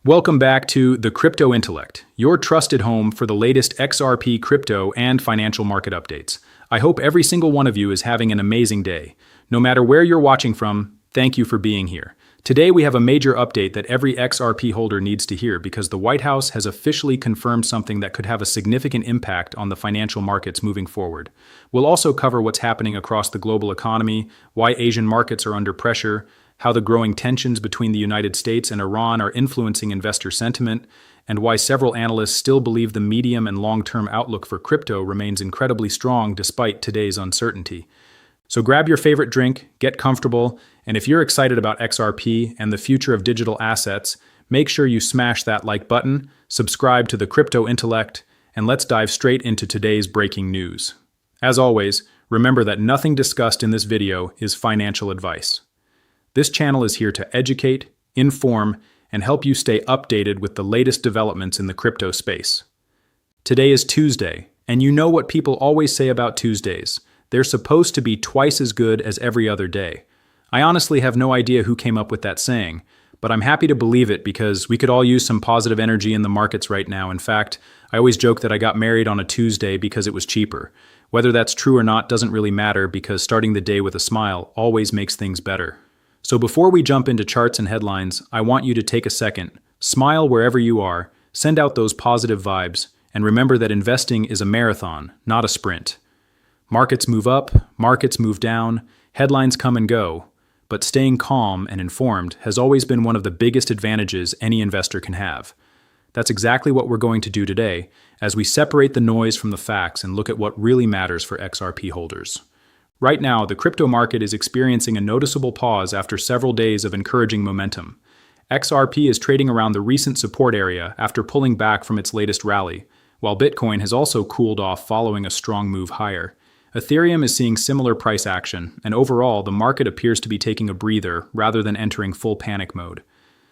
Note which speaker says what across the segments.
Speaker 1: Welcome back to the Crypto Intellect, your trusted home for the latest XRP crypto and financial market updates. I hope every single one of you is having an amazing day. No matter where you're watching from, thank you for being here. Today we have a major update that every XRP holder needs to hear because the White House has officially confirmed something that could have a significant impact on the financial markets moving forward. We'll also cover what's happening across the global economy, why Asian markets are under pressure, how the growing tensions between the United States and Iran are influencing investor sentiment, and why several analysts still believe the medium and long-term outlook for crypto remains incredibly strong despite today's uncertainty. So grab your favorite drink, get comfortable, and if you're excited about XRP and the future of digital assets, make sure you smash that like button, subscribe to the Crypto Intellect, and let's dive straight into today's breaking news. As always, remember that nothing discussed in this video is financial advice. This channel is here to educate, inform, and help you stay updated with the latest developments in the crypto space. Today is Tuesday, and you know what people always say about Tuesdays. They're supposed to be twice as good as every other day. I honestly have no idea who came up with that saying, but I'm happy to believe it because we could all use some positive energy in the markets right now. In fact, I always joke that I got married on a Tuesday because it was cheaper. Whether that's true or not doesn't really matter because starting the day with a smile always makes things better. So before we jump into charts and headlines, I want you to take a second, smile wherever you are, send out those positive vibes, and remember that investing is a marathon, not a sprint. Markets move up, markets move down, headlines come and go, but staying calm and informed has always been one of the biggest advantages any investor can have. That's exactly what we're going to do today, as we separate the noise from the facts and look at what really matters for XRP holders. Right now, the crypto market is experiencing a noticeable pause after several days of encouraging momentum. XRP is trading around the recent support area after pulling back from its latest rally, while Bitcoin has also cooled off following a strong move higher. Ethereum is seeing similar price action, and overall, the market appears to be taking a breather rather than entering full panic mode.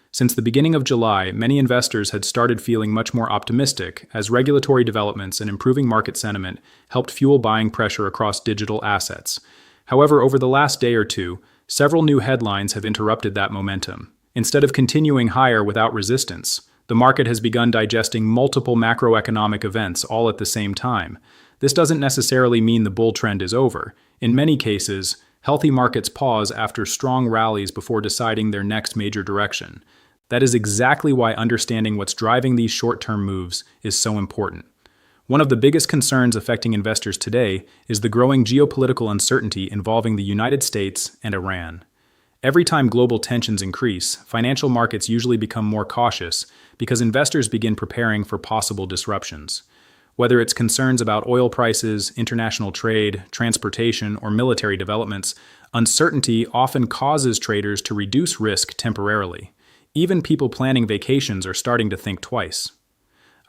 Speaker 1: Since the beginning of July, many investors had started feeling much more optimistic as regulatory developments and improving market sentiment helped fuel buying pressure across digital assets. However, over the last day or two, several new headlines have interrupted that momentum. Instead of continuing higher without resistance, the market has begun digesting multiple macroeconomic events all at the same time. This doesn't necessarily mean the bull trend is over. In many cases, healthy markets pause after strong rallies before deciding their next major direction. That is exactly why understanding what's driving these short-term moves is so important. One of the biggest concerns affecting investors today is the growing geopolitical uncertainty involving the United States and Iran. Every time global tensions increase, financial markets usually become more cautious because investors begin preparing for possible disruptions. Whether it's concerns about oil prices, international trade, transportation, or military developments, uncertainty often causes traders to reduce risk temporarily. Even people planning vacations are starting to think twice.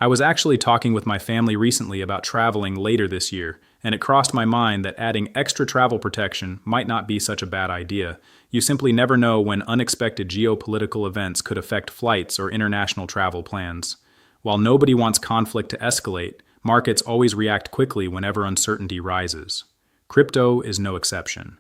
Speaker 1: I was actually talking with my family recently about traveling later this year, and it crossed my mind that adding extra travel protection might not be such a bad idea. You simply never know when unexpected geopolitical events could affect flights or international travel plans. While nobody wants conflict to escalate, markets always react quickly whenever uncertainty rises. Crypto is no exception.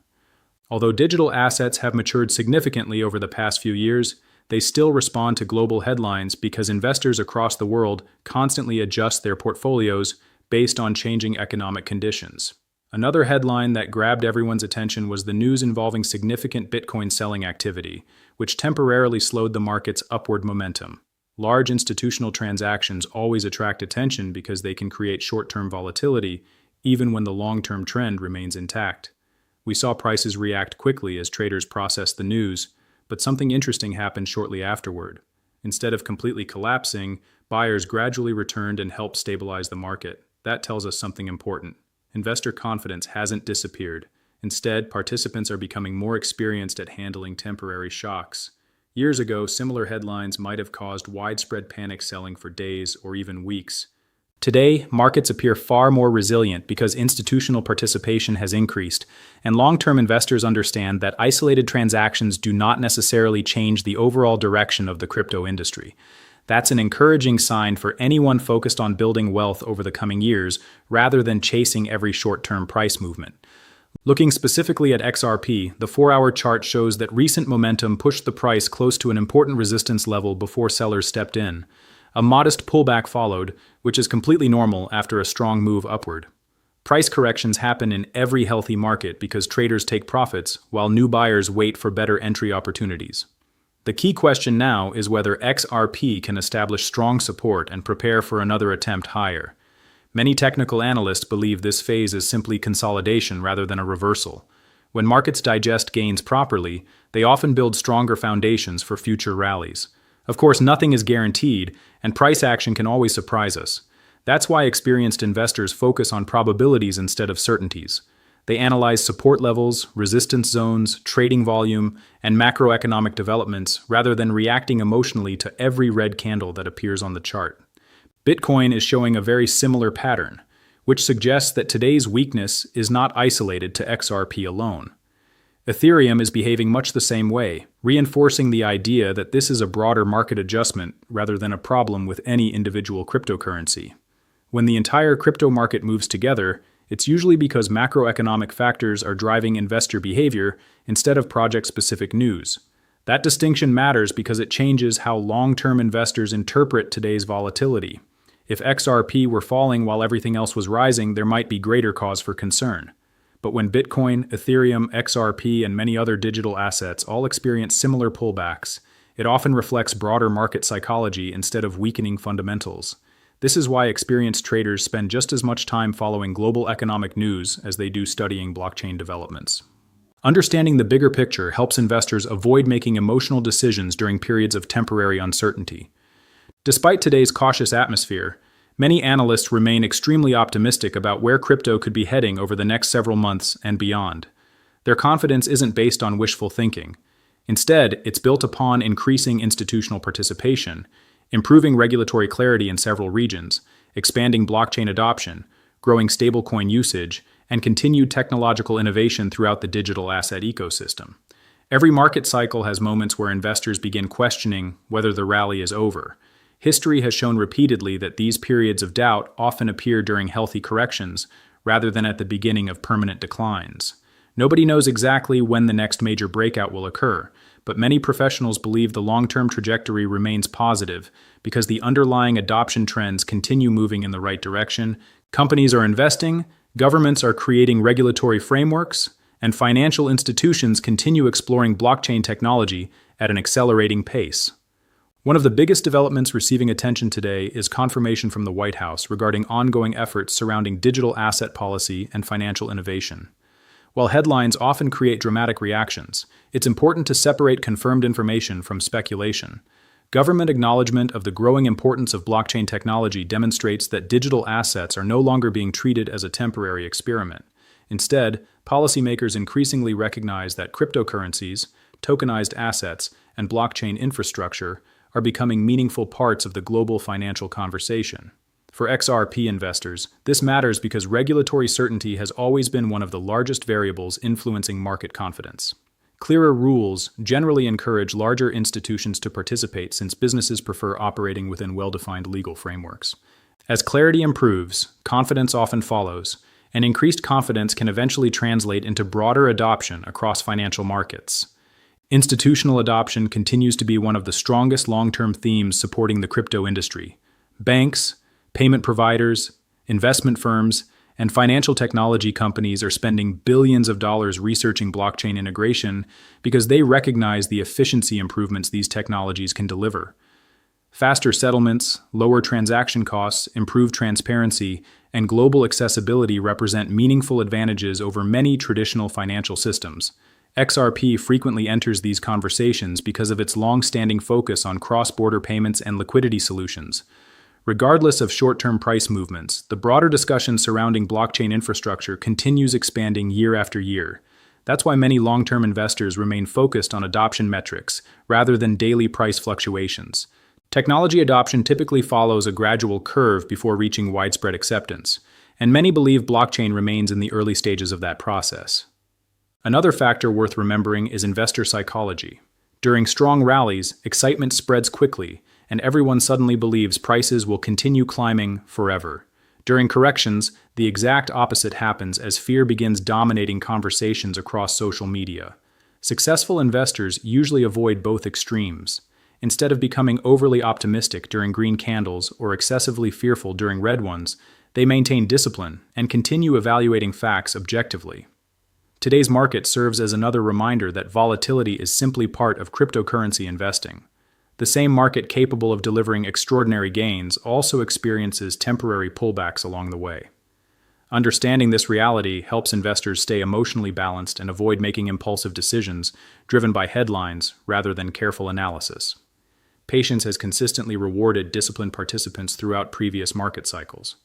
Speaker 1: Although digital assets have matured significantly over the past few years, they still respond to global headlines because investors across the world constantly adjust their portfolios based on changing economic conditions. Another headline that grabbed everyone's attention was the news involving significant Bitcoin selling activity, which temporarily slowed the market's upward momentum. Large institutional transactions always attract attention because they can create short-term volatility, even when the long-term trend remains intact. We saw prices react quickly as traders processed the news, but something interesting happened shortly afterward. Instead of completely collapsing, buyers gradually returned and helped stabilize the market. That tells us something important. Investor confidence hasn't disappeared. Instead, participants are becoming more experienced at handling temporary shocks. Years ago, similar headlines might have caused widespread panic selling for days or even weeks. Today, markets appear far more resilient because institutional participation has increased, and long-term investors understand that isolated transactions do not necessarily change the overall direction of the crypto industry. That's an encouraging sign for anyone focused on building wealth over the coming years, rather than chasing every short-term price movement. Looking specifically at XRP, the 4-hour chart shows that recent momentum pushed the price close to an important resistance level before sellers stepped in. A modest pullback followed, which is completely normal after a strong move upward. Price corrections happen in every healthy market because traders take profits while new buyers wait for better entry opportunities. The key question now is whether XRP can establish strong support and prepare for another attempt higher. Many technical analysts believe this phase is simply consolidation rather than a reversal. When markets digest gains properly, they often build stronger foundations for future rallies. Of course, nothing is guaranteed, and price action can always surprise us. That's why experienced investors focus on probabilities instead of certainties. They analyze support levels, resistance zones, trading volume, and macroeconomic developments rather than reacting emotionally to every red candle that appears on the chart. Bitcoin is showing a very similar pattern, which suggests that today's weakness is not isolated to XRP alone. Ethereum is behaving much the same way, reinforcing the idea that this is a broader market adjustment rather than a problem with any individual cryptocurrency. When the entire crypto market moves together, it's usually because macroeconomic factors are driving investor behavior instead of project-specific news. That distinction matters because it changes how long-term investors interpret today's volatility. If XRP were falling while everything else was rising, there might be greater cause for concern. But when Bitcoin, Ethereum, XRP, and many other digital assets all experience similar pullbacks, it often reflects broader market psychology instead of weakening fundamentals. This is why experienced traders spend just as much time following global economic news as they do studying blockchain developments. Understanding the bigger picture helps investors avoid making emotional decisions during periods of temporary uncertainty. Despite today's cautious atmosphere, many analysts remain extremely optimistic about where crypto could be heading over the next several months and beyond. Their confidence isn't based on wishful thinking. Instead, it's built upon increasing institutional participation, improving regulatory clarity in several regions, expanding blockchain adoption, growing stablecoin usage, and continued technological innovation throughout the digital asset ecosystem. Every market cycle has moments where investors begin questioning whether the rally is over. History has shown repeatedly that these periods of doubt often appear during healthy corrections rather than at the beginning of permanent declines. Nobody knows exactly when the next major breakout will occur, but many professionals believe the long-term trajectory remains positive because the underlying adoption trends continue moving in the right direction. Companies are investing, governments are creating regulatory frameworks, and financial institutions continue exploring blockchain technology at an accelerating pace. One of the biggest developments receiving attention today is confirmation from the White House regarding ongoing efforts surrounding digital asset policy and financial innovation. While headlines often create dramatic reactions, it's important to separate confirmed information from speculation. Government acknowledgement of the growing importance of blockchain technology demonstrates that digital assets are no longer being treated as a temporary experiment. Instead, policymakers increasingly recognize that cryptocurrencies, tokenized assets, and blockchain infrastructure are becoming meaningful parts of the global financial conversation. For XRP investors, this matters because regulatory certainty has always been one of the largest variables influencing market confidence. Clearer rules generally encourage larger institutions to participate since businesses prefer operating within well-defined legal frameworks. As clarity improves, confidence often follows, and increased confidence can eventually translate into broader adoption across financial markets. Institutional adoption continues to be one of the strongest long-term themes supporting the crypto industry. Banks, payment providers, investment firms, and financial technology companies are spending billions of dollars researching blockchain integration because they recognize the efficiency improvements these technologies can deliver. Faster settlements, lower transaction costs, improved transparency, and global accessibility represent meaningful advantages over many traditional financial systems. XRP frequently enters these conversations because of its long-standing focus on cross-border payments and liquidity solutions. Regardless of short-term price movements, the broader discussion surrounding blockchain infrastructure continues expanding year after year. That's why many long-term investors remain focused on adoption metrics rather than daily price fluctuations. Technology adoption typically follows a gradual curve before reaching widespread acceptance, and many believe blockchain remains in the early stages of that process. Another factor worth remembering is investor psychology. During strong rallies, excitement spreads quickly, and everyone suddenly believes prices will continue climbing forever. During corrections, the exact opposite happens as fear begins dominating conversations across social media. Successful investors usually avoid both extremes. Instead of becoming overly optimistic during green candles or excessively fearful during red ones, they maintain discipline and continue evaluating facts objectively. Today's market serves as another reminder that volatility is simply part of cryptocurrency investing. The same market capable of delivering extraordinary gains also experiences temporary pullbacks along the way. Understanding this reality helps investors stay emotionally balanced and avoid making impulsive decisions driven by headlines rather than careful analysis. Patience has consistently rewarded disciplined participants throughout previous market cycles.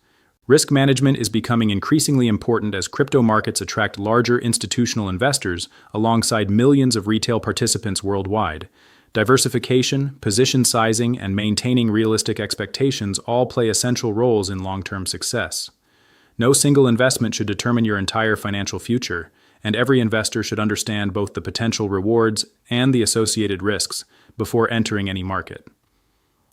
Speaker 1: Risk management is becoming increasingly important as crypto markets attract larger institutional investors alongside millions of retail participants worldwide. Diversification, position sizing, and maintaining realistic expectations all play essential roles in long-term success. No single investment should determine your entire financial future, and every investor should understand both the potential rewards and the associated risks before entering any market.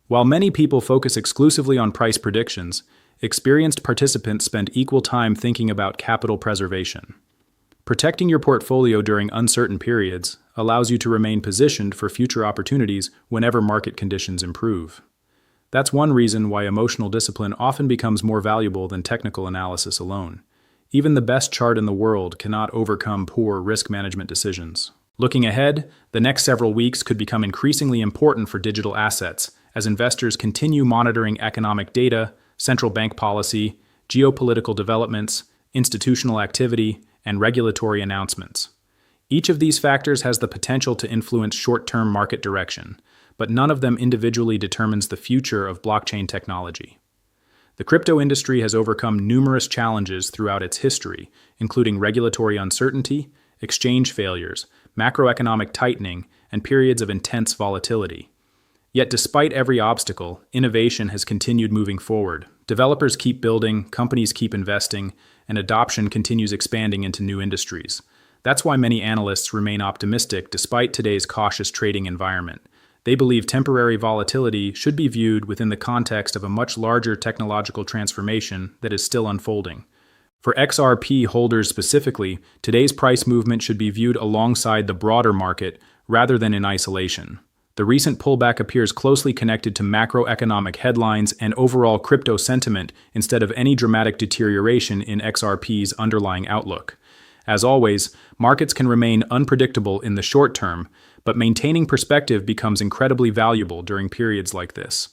Speaker 1: While many people focus exclusively on price predictions, experienced participants spend equal time thinking about capital preservation. Protecting your portfolio during uncertain periods allows you to remain positioned for future opportunities whenever market conditions improve. That's one reason why emotional discipline often becomes more valuable than technical analysis alone. Even the best chart in the world cannot overcome poor risk management decisions. Looking ahead, the next several weeks could become increasingly important for digital assets as investors continue monitoring economic data, central bank policy, geopolitical developments, institutional activity, and regulatory announcements. Each of these factors has the potential to influence short-term market direction, but none of them individually determines the future of blockchain technology. The crypto industry has overcome numerous challenges throughout its history, including regulatory uncertainty, exchange failures, macroeconomic tightening, and periods of intense volatility. Yet despite every obstacle, innovation has continued moving forward. Developers keep building, companies keep investing, and adoption continues expanding into new industries. That's why many analysts remain optimistic despite today's cautious trading environment. They believe temporary volatility should be viewed within the context of a much larger technological transformation that is still unfolding. For XRP holders specifically, today's price movement should be viewed alongside the broader market rather than in isolation. The recent pullback appears closely connected to macroeconomic headlines and overall crypto sentiment instead of any dramatic deterioration in XRP's underlying outlook. As always, markets can remain unpredictable in the short term, but maintaining perspective becomes incredibly valuable during periods like this.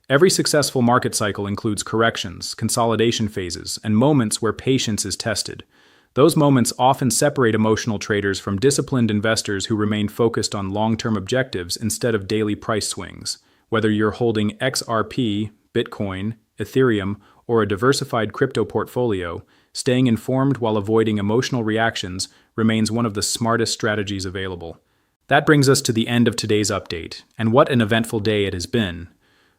Speaker 1: Every successful market cycle includes corrections, consolidation phases, and moments where patience is tested. Those moments often separate emotional traders from disciplined investors who remain focused on long-term objectives instead of daily price swings. Whether you're holding XRP, Bitcoin, Ethereum, or a diversified crypto portfolio, staying informed while avoiding emotional reactions remains one of the smartest strategies available. That brings us to the end of today's update, and what an eventful day it has been.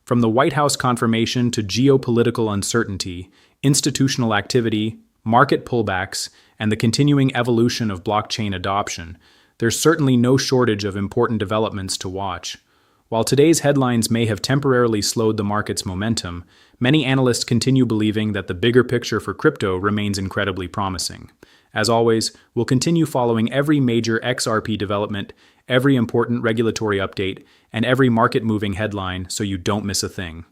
Speaker 1: From the White House confirmation to geopolitical uncertainty, institutional activity, market pullbacks, and the continuing evolution of blockchain adoption, there's certainly no shortage of important developments to watch. While today's headlines may have temporarily slowed the market's momentum, many analysts continue believing that the bigger picture for crypto remains incredibly promising. As always, we'll continue following every major XRP development, every important regulatory update, and every market-moving headline so you don't miss a thing.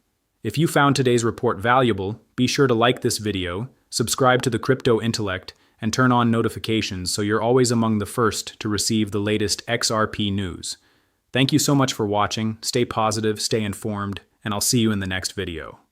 Speaker 1: If you found today's report valuable, be sure to like this video, subscribe to the Crypto Intellect, and turn on notifications so you're always among the first to receive the latest XRP news. Thank you so much for watching, stay positive, stay informed, and I'll see you in the next video.